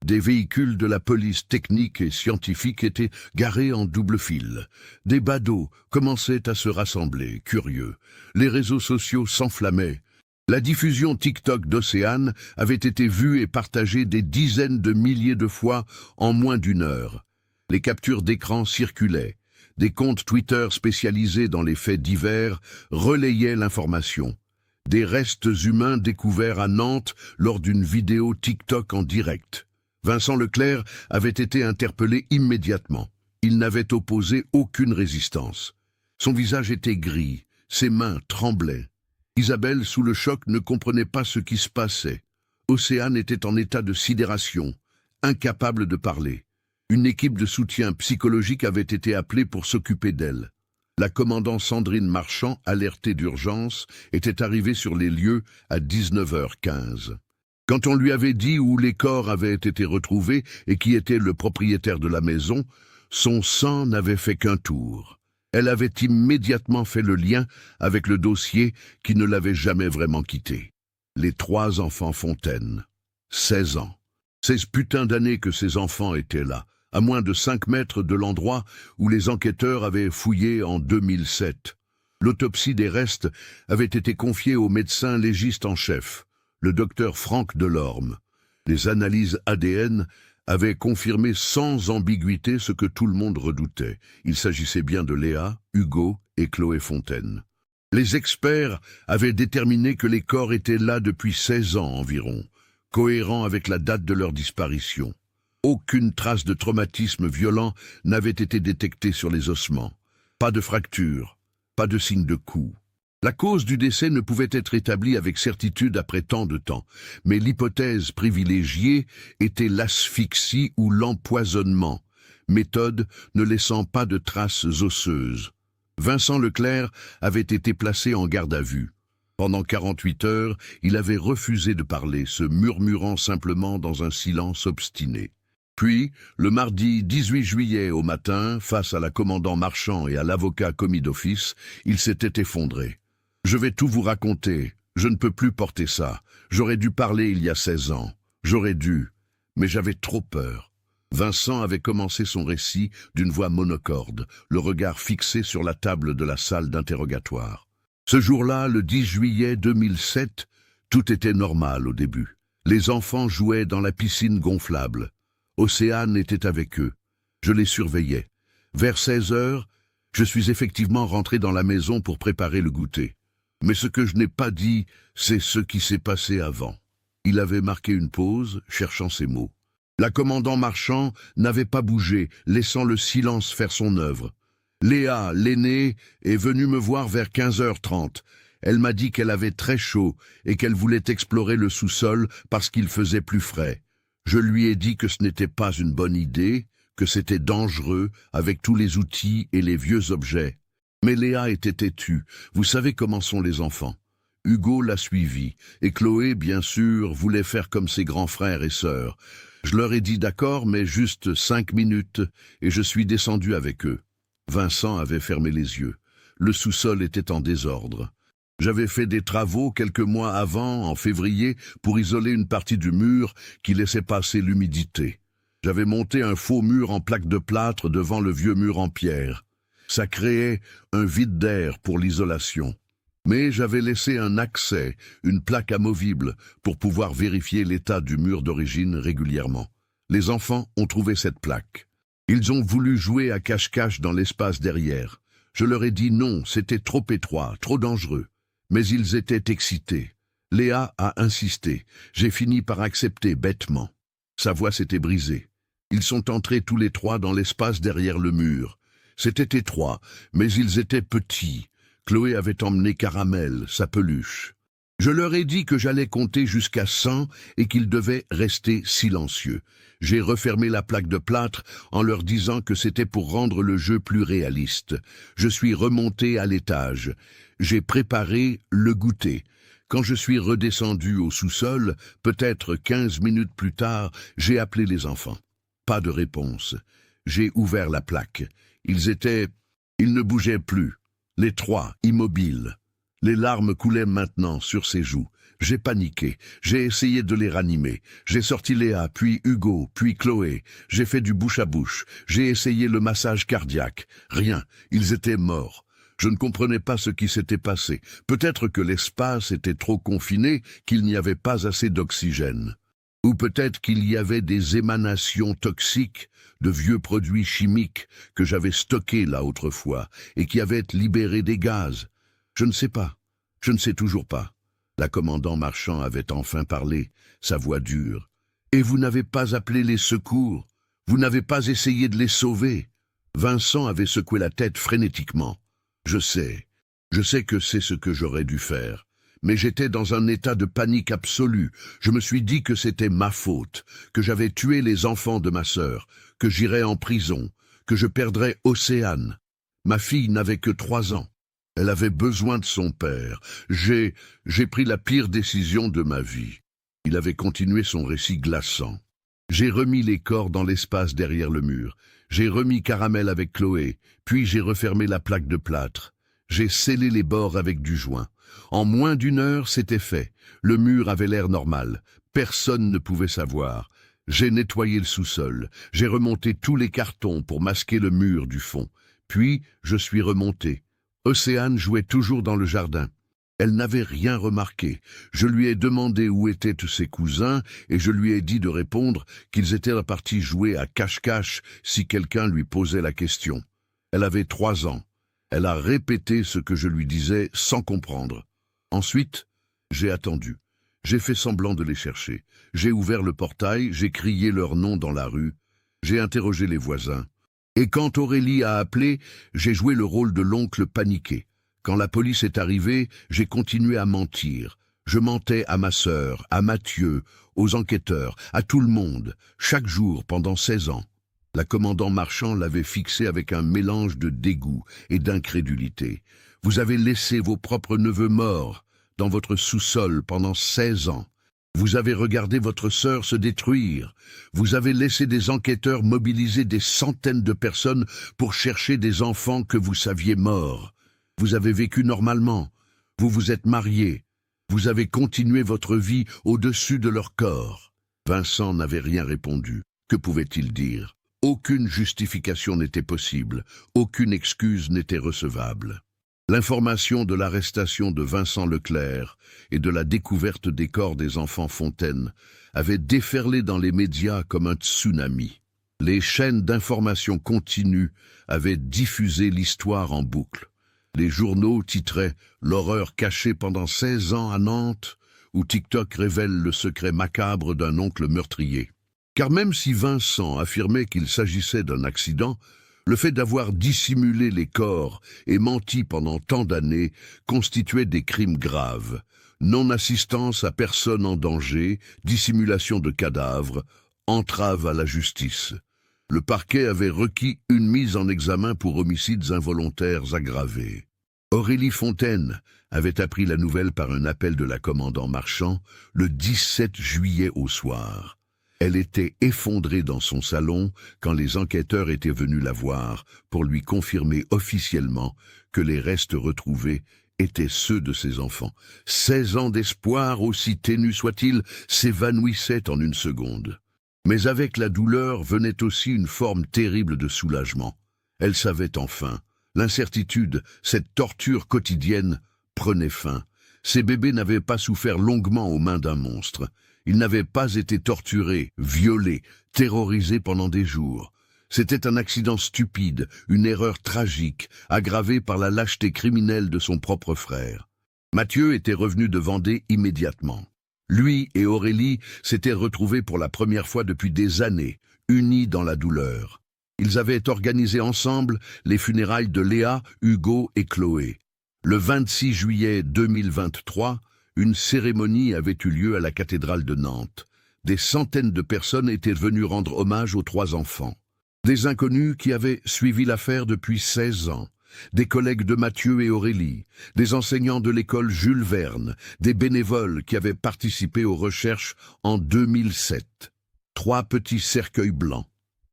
Des véhicules de la police technique et scientifique étaient garés en double file. Des badauds commençaient à se rassembler, curieux. Les réseaux sociaux s'enflammaient. La diffusion TikTok d'Océane avait été vue et partagée des dizaines de milliers de fois en moins d'1 heure. Les captures d'écran circulaient. Des comptes Twitter spécialisés dans les faits divers relayaient l'information. Des restes humains découverts à Nantes lors d'une vidéo TikTok en direct. Vincent Leclerc avait été interpellé immédiatement. Il n'avait opposé aucune résistance. Son visage était gris, ses mains tremblaient. Isabelle, sous le choc, ne comprenait pas ce qui se passait. Océane était en état de sidération, incapable de parler. Une équipe de soutien psychologique avait été appelée pour s'occuper d'elle. La commandante Sandrine Marchand, alertée d'urgence, était arrivée sur les lieux à 19h15. Quand on lui avait dit où les corps avaient été retrouvés et qui était le propriétaire de la maison, son sang n'avait fait qu'un tour. Elle avait immédiatement fait le lien avec le dossier qui ne l'avait jamais vraiment quitté. Les 3 enfants Fontaine. 16 ans. 16 putains d'années que ces enfants étaient là, à moins de 5 mètres de l'endroit où les enquêteurs avaient fouillé en 2007. L'autopsie des restes avait été confiée au médecin légiste en chef, le docteur Franck Delorme. Les analyses ADN avaient confirmé sans ambiguïté ce que tout le monde redoutait. Il s'agissait bien de Léa, Hugo et Chloé Fontaine. Les experts avaient déterminé que les corps étaient là depuis 16 ans environ, cohérents avec la date de leur disparition. Aucune trace de traumatisme violent n'avait été détectée sur les ossements. Pas de fracture, pas de signe de coup. La cause du décès ne pouvait être établie avec certitude après tant de temps, mais l'hypothèse privilégiée était l'asphyxie ou l'empoisonnement, méthode ne laissant pas de traces osseuses. Vincent Leclerc avait été placé en garde à vue. Pendant 48 heures, il avait refusé de parler, se murmurant simplement dans un silence obstiné. Puis, le mardi 18 juillet au matin, face à la commandant Marchand et à l'avocat commis d'office, il s'était effondré. « Je vais tout vous raconter. Je ne peux plus porter ça. J'aurais dû parler il y a 16 ans. J'aurais dû, mais j'avais trop peur. Vincent avait commencé son récit d'une voix monocorde, le regard fixé sur la table de la salle d'interrogatoire. Ce jour-là, le 10 juillet 2007, tout était normal au début. Les enfants jouaient dans la piscine gonflable. Océane était avec eux. Je les surveillais. Vers 16 heures, je suis effectivement rentré dans la maison pour préparer le goûter. Mais ce que je n'ai pas dit, c'est ce qui s'est passé avant. Il avait marqué une pause, cherchant ses mots. La commandant Marchand n'avait pas bougé, laissant le silence faire son œuvre. Léa, l'aînée, est venue me voir vers 15h30. Elle m'a dit qu'elle avait très chaud et qu'elle voulait explorer le sous-sol parce qu'il faisait plus frais. Je lui ai dit que ce n'était pas une bonne idée, que c'était dangereux avec tous les outils et les vieux objets. Mais Léa était têtue, vous savez comment sont les enfants. Hugo l'a suivie, et Chloé, bien sûr, voulait faire comme ses grands frères et sœurs. Je leur ai dit d'accord, mais juste 5 minutes, et je suis descendu avec eux. Vincent avait fermé les yeux. Le sous-sol était en désordre. J'avais fait des travaux quelques mois avant, en février, pour isoler une partie du mur qui laissait passer l'humidité. J'avais monté un faux mur en plaque de plâtre devant le vieux mur en pierre. Ça créait un vide d'air pour l'isolation. Mais j'avais laissé un accès, une plaque amovible, pour pouvoir vérifier l'état du mur d'origine régulièrement. Les enfants ont trouvé cette plaque. Ils ont voulu jouer à cache-cache dans l'espace derrière. Je leur ai dit non, c'était trop étroit, trop dangereux. Mais ils étaient excités. Léa a insisté. J'ai fini par accepter bêtement. Sa voix s'était brisée. Ils sont entrés tous les trois dans l'espace derrière le mur. C'était étroit, mais ils étaient petits. Chloé avait emmené Caramel, sa peluche. Je leur ai dit que j'allais compter jusqu'à 100 et qu'ils devaient rester silencieux. J'ai refermé la plaque de plâtre en leur disant que c'était pour rendre le jeu plus réaliste. Je suis remonté à l'étage. J'ai préparé le goûter. Quand je suis redescendu au sous-sol, peut-être 15 minutes plus tard, j'ai appelé les enfants. Pas de réponse. J'ai ouvert la plaque. Ils ne bougeaient plus. Les trois, immobiles. Les larmes coulaient maintenant sur ses joues. J'ai paniqué. J'ai essayé de les ranimer. J'ai sorti Léa, puis Hugo, puis Chloé. J'ai fait du bouche à bouche. J'ai essayé le massage cardiaque. Rien. Ils étaient morts. Je ne comprenais pas ce qui s'était passé. Peut-être que l'espace était trop confiné, qu'il n'y avait pas assez d'oxygène. Ou peut-être qu'il y avait des émanations toxiques de vieux produits chimiques que j'avais stockés là autrefois et qui avaient libéré des gaz. Je ne sais pas. Je ne sais toujours pas. La commandant Marchand avait enfin parlé, sa voix dure. Et vous n'avez pas appelé les secours. Vous n'avez pas essayé de les sauver. Vincent avait secoué la tête frénétiquement. Je sais que c'est ce que j'aurais dû faire. Mais j'étais dans un état de panique absolue. Je me suis dit que c'était ma faute, que j'avais tué les enfants de ma sœur, que j'irais en prison, que je perdrais Océane. Ma fille n'avait que 3 ans. Elle avait besoin de son père. J'ai pris la pire décision de ma vie. Il avait continué son récit glaçant. J'ai remis les corps dans l'espace derrière le mur. J'ai remis Caramel avec Chloé, puis j'ai refermé la plaque de plâtre. J'ai scellé les bords avec du joint. En moins d'1 heure, c'était fait. Le mur avait l'air normal. Personne ne pouvait savoir. J'ai nettoyé le sous-sol. J'ai remonté tous les cartons pour masquer le mur du fond. Puis, je suis remonté. Océane jouait toujours dans le jardin. Elle n'avait rien remarqué. Je lui ai demandé où étaient tous ses cousins et je lui ai dit de répondre qu'ils étaient partis jouer à cache-cache si quelqu'un lui posait la question. Elle avait 3 ans. Elle a répété ce que je lui disais sans comprendre. Ensuite, j'ai attendu. J'ai fait semblant de les chercher. J'ai ouvert le portail, j'ai crié leur nom dans la rue. J'ai interrogé les voisins. Et quand Aurélie a appelé, j'ai joué le rôle de l'oncle paniqué. Quand la police est arrivée, j'ai continué à mentir. Je mentais à ma sœur, à Mathieu, aux enquêteurs, à tout le monde, chaque jour pendant 16 ans. La commandant Marchand l'avait fixé avec un mélange de dégoût et d'incrédulité. Vous avez laissé vos propres neveux morts dans votre sous-sol pendant 16 ans. Vous avez regardé votre sœur se détruire. Vous avez laissé des enquêteurs mobiliser des centaines de personnes pour chercher des enfants que vous saviez morts. Vous avez vécu normalement. Vous vous êtes mariés. Vous avez continué votre vie au-dessus de leur corps. Vincent n'avait rien répondu. Que pouvait-il dire? Aucune justification n'était possible, aucune excuse n'était recevable. L'information de l'arrestation de Vincent Leclerc et de la découverte des corps des enfants Fontaine avait déferlé dans les médias comme un tsunami. Les chaînes d'information continues avaient diffusé l'histoire en boucle. Les journaux titraient « L'horreur cachée pendant 16 ans à Nantes » ou « TikTok révèle le secret macabre d'un oncle meurtrier ». Car même si Vincent affirmait qu'il s'agissait d'un accident, le fait d'avoir dissimulé les corps et menti pendant tant d'années constituait des crimes graves. Non-assistance à personne en danger, dissimulation de cadavres, entrave à la justice. Le parquet avait requis une mise en examen pour homicides involontaires aggravés. Aurélie Fontaine avait appris la nouvelle par un appel de la commandant Marchand le 17 juillet au soir. Elle était effondrée dans son salon quand les enquêteurs étaient venus la voir pour lui confirmer officiellement que les restes retrouvés étaient ceux de ses enfants. 16 ans d'espoir, aussi ténus soient-ils, s'évanouissaient en une seconde. Mais avec la douleur venait aussi une forme terrible de soulagement. Elle savait enfin. L'incertitude, cette torture quotidienne, prenait fin. Ces bébés n'avaient pas souffert longuement aux mains d'un monstre. Ils n'avaient pas été torturés, violés, terrorisés pendant des jours. C'était un accident stupide, une erreur tragique, aggravée par la lâcheté criminelle de son propre frère. Mathieu était revenu de Vendée immédiatement. Lui et Aurélie s'étaient retrouvés pour la première fois depuis des années, unis dans la douleur. Ils avaient organisé ensemble les funérailles de Léa, Hugo et Chloé. Le 26 juillet 2023, une cérémonie avait eu lieu à la cathédrale de Nantes. Des centaines de personnes étaient venues rendre hommage aux 3 enfants. Des inconnus qui avaient suivi l'affaire depuis 16 ans. Des collègues de Mathieu et Aurélie, des enseignants de l'école Jules Verne, des bénévoles qui avaient participé aux recherches en 2007. 3 petits cercueils blancs,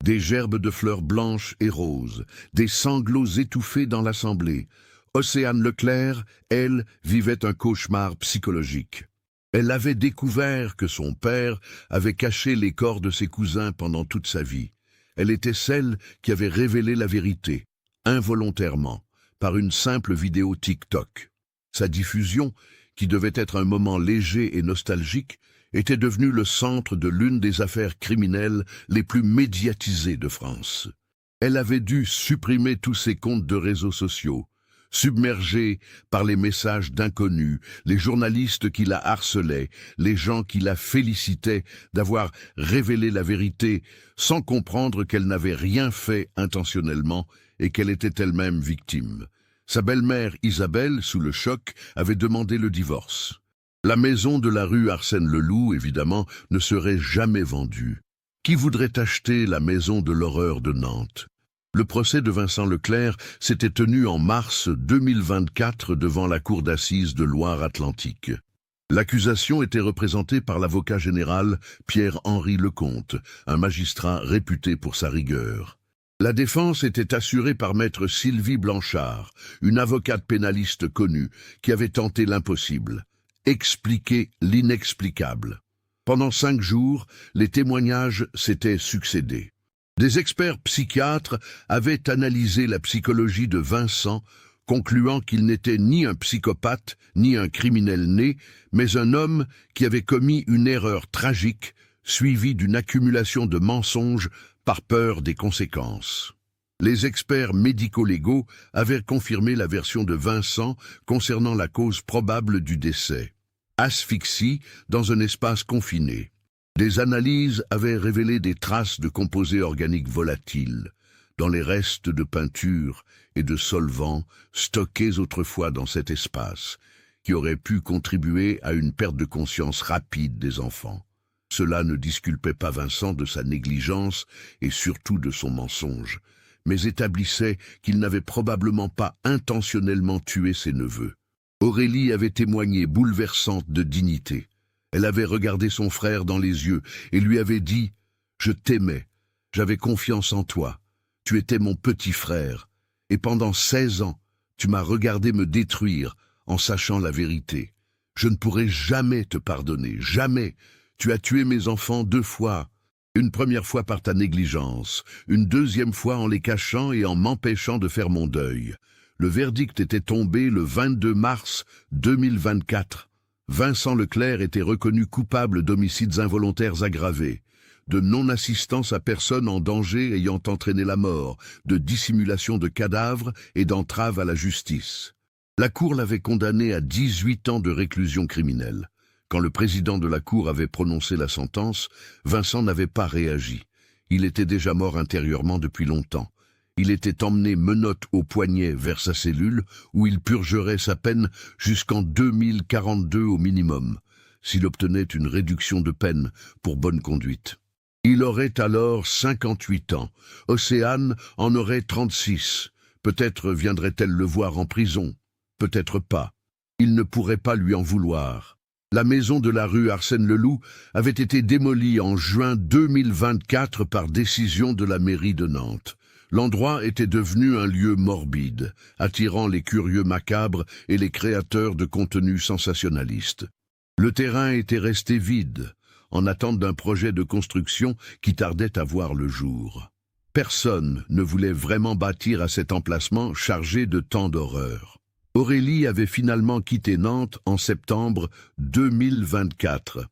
des gerbes de fleurs blanches et roses, des sanglots étouffés dans l'assemblée. Océane Leclerc, elle, vivait un cauchemar psychologique. Elle avait découvert que son père avait caché les corps de ses cousins pendant toute sa vie. Elle était celle qui avait révélé la vérité, involontairement, par une simple vidéo TikTok. Sa diffusion, qui devait être un moment léger et nostalgique, était devenue le centre de l'une des affaires criminelles les plus médiatisées de France. Elle avait dû supprimer tous ses comptes de réseaux sociaux, submergée par les messages d'inconnus, les journalistes qui la harcelaient, les gens qui la félicitaient d'avoir révélé la vérité sans comprendre qu'elle n'avait rien fait intentionnellement et qu'elle était elle-même victime. Sa belle-mère Isabelle, sous le choc, avait demandé le divorce. La maison de la rue Arsène-Leloup, évidemment, ne serait jamais vendue. Qui voudrait acheter la maison de l'horreur de Nantes? Le procès de Vincent Leclerc s'était tenu en mars 2024 devant la cour d'assises de Loire-Atlantique. L'accusation était représentée par l'avocat général Pierre-Henri Lecomte, un magistrat réputé pour sa rigueur. La défense était assurée par maître Sylvie Blanchard, une avocate pénaliste connue, qui avait tenté l'impossible, expliquer l'inexplicable. Pendant 5 jours, les témoignages s'étaient succédé. Des experts psychiatres avaient analysé la psychologie de Vincent, concluant qu'il n'était ni un psychopathe, ni un criminel né, mais un homme qui avait commis une erreur tragique, suivie d'une accumulation de mensonges par peur des conséquences. Les experts médico-légaux avaient confirmé la version de Vincent concernant la cause probable du décès. Asphyxie dans un espace confiné. Des analyses avaient révélé des traces de composés organiques volatiles dans les restes de peinture et de solvants stockés autrefois dans cet espace, qui auraient pu contribuer à une perte de conscience rapide des enfants. Cela ne disculpait pas Vincent de sa négligence et surtout de son mensonge, mais établissait qu'il n'avait probablement pas intentionnellement tué ses neveux. Aurélie avait témoigné bouleversante de dignité. Elle avait regardé son frère dans les yeux et lui avait dit « Je t'aimais, j'avais confiance en toi, tu étais mon petit frère, et pendant 16 ans, tu m'as regardé me détruire en sachant la vérité. Je ne pourrai jamais te pardonner, jamais. Tu as tué mes enfants 2 fois. Une première fois par ta négligence, une deuxième fois en les cachant et en m'empêchant de faire mon deuil. Le verdict était tombé le 22 mars 2024. Vincent Leclerc était reconnu coupable d'homicides involontaires aggravés, de non-assistance à personne en danger ayant entraîné la mort, de dissimulation de cadavres et d'entrave à la justice. La Cour l'avait condamné à 18 ans de réclusion criminelle. Quand le président de la Cour avait prononcé la sentence, Vincent n'avait pas réagi. Il était déjà mort intérieurement depuis longtemps. Il était emmené menottes au poignet vers sa cellule, où il purgerait sa peine jusqu'en 2042 au minimum, s'il obtenait une réduction de peine pour bonne conduite. Il aurait alors 58 ans. Océane en aurait 36. Peut-être viendrait-elle le voir en prison. Peut-être pas. Il ne pourrait pas lui en vouloir. La maison de la rue Arsène-Leloup avait été démolie en juin 2024 par décision de la mairie de Nantes. L'endroit était devenu un lieu morbide, attirant les curieux macabres et les créateurs de contenus sensationnalistes. Le terrain était resté vide, en attente d'un projet de construction qui tardait à voir le jour. Personne ne voulait vraiment bâtir à cet emplacement chargé de tant d'horreurs. Aurélie avait finalement quitté Nantes en septembre 2024.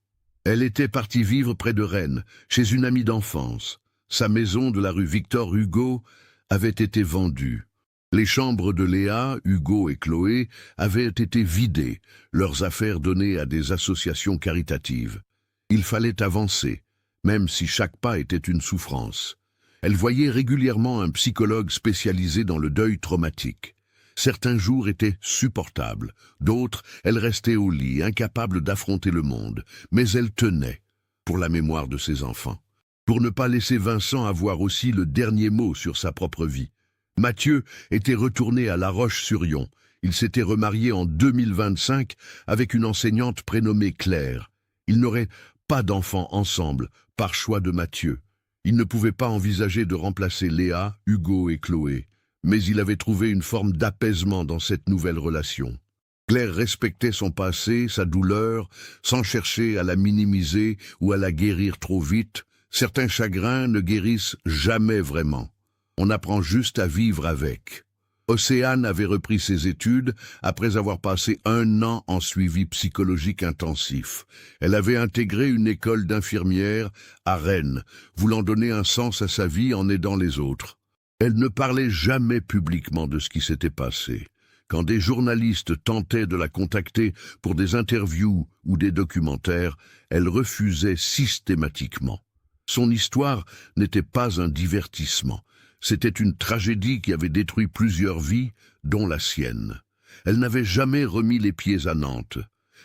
Elle était partie vivre près de Rennes, chez une amie d'enfance. Sa maison de la rue Victor Hugo avait été vendue. Les chambres de Léa, Hugo et Chloé avaient été vidées, leurs affaires données à des associations caritatives. Il fallait avancer, même si chaque pas était une souffrance. Elle voyait régulièrement un psychologue spécialisé dans le deuil traumatique. Certains jours étaient supportables, d'autres, elle restait au lit, incapable d'affronter le monde, mais elle tenait, pour la mémoire de ses enfants, pour ne pas laisser Vincent avoir aussi le dernier mot sur sa propre vie. Mathieu était retourné à La Roche-sur-Yon. Il s'était remarié en 2025 avec une enseignante prénommée Claire. Ils n'auraient pas d'enfants ensemble, par choix de Mathieu. Il ne pouvait pas envisager de remplacer Léa, Hugo et Chloé. Mais il avait trouvé une forme d'apaisement dans cette nouvelle relation. Claire respectait son passé, sa douleur, sans chercher à la minimiser ou à la guérir trop vite. Certains chagrins ne guérissent jamais vraiment. On apprend juste à vivre avec. Océane avait repris ses études après avoir passé 1 an en suivi psychologique intensif. Elle avait intégré une école d'infirmière à Rennes, voulant donner un sens à sa vie en aidant les autres. Elle ne parlait jamais publiquement de ce qui s'était passé. Quand des journalistes tentaient de la contacter pour des interviews ou des documentaires, elle refusait systématiquement. Son histoire n'était pas un divertissement. C'était une tragédie qui avait détruit plusieurs vies, dont la sienne. Elle n'avait jamais remis les pieds à Nantes.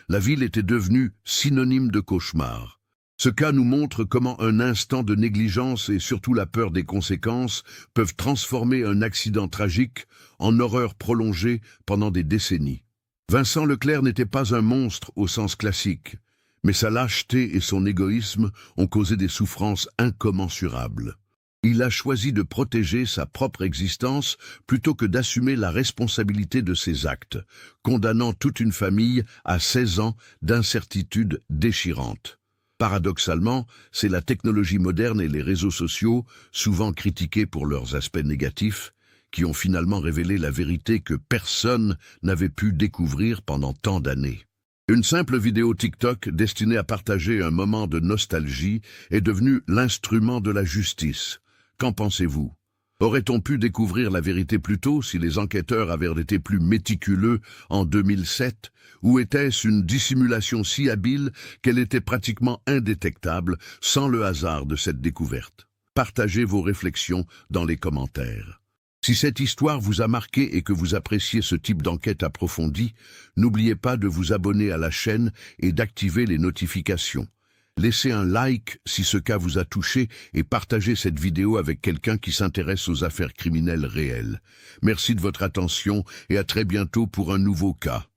La ville était devenue synonyme de cauchemar. Ce cas nous montre comment un instant de négligence et surtout la peur des conséquences peuvent transformer un accident tragique en horreur prolongée pendant des décennies. Vincent Leclerc n'était pas un monstre au sens classique, mais sa lâcheté et son égoïsme ont causé des souffrances incommensurables. Il a choisi de protéger sa propre existence plutôt que d'assumer la responsabilité de ses actes, condamnant toute une famille à 16 ans d'incertitude déchirante. Paradoxalement, c'est la technologie moderne et les réseaux sociaux, souvent critiqués pour leurs aspects négatifs, qui ont finalement révélé la vérité que personne n'avait pu découvrir pendant tant d'années. Une simple vidéo TikTok destinée à partager un moment de nostalgie est devenue l'instrument de la justice. Qu'en pensez-vous? Aurait-on pu découvrir la vérité plus tôt si les enquêteurs avaient été plus méticuleux en 2007? Ou était-ce une dissimulation si habile qu'elle était pratiquement indétectable sans le hasard de cette découverte? Partagez vos réflexions dans les commentaires. Si cette histoire vous a marqué et que vous appréciez ce type d'enquête approfondie, n'oubliez pas de vous abonner à la chaîne et d'activer les notifications. Laissez un like si ce cas vous a touché et partagez cette vidéo avec quelqu'un qui s'intéresse aux affaires criminelles réelles. Merci de votre attention et à très bientôt pour un nouveau cas.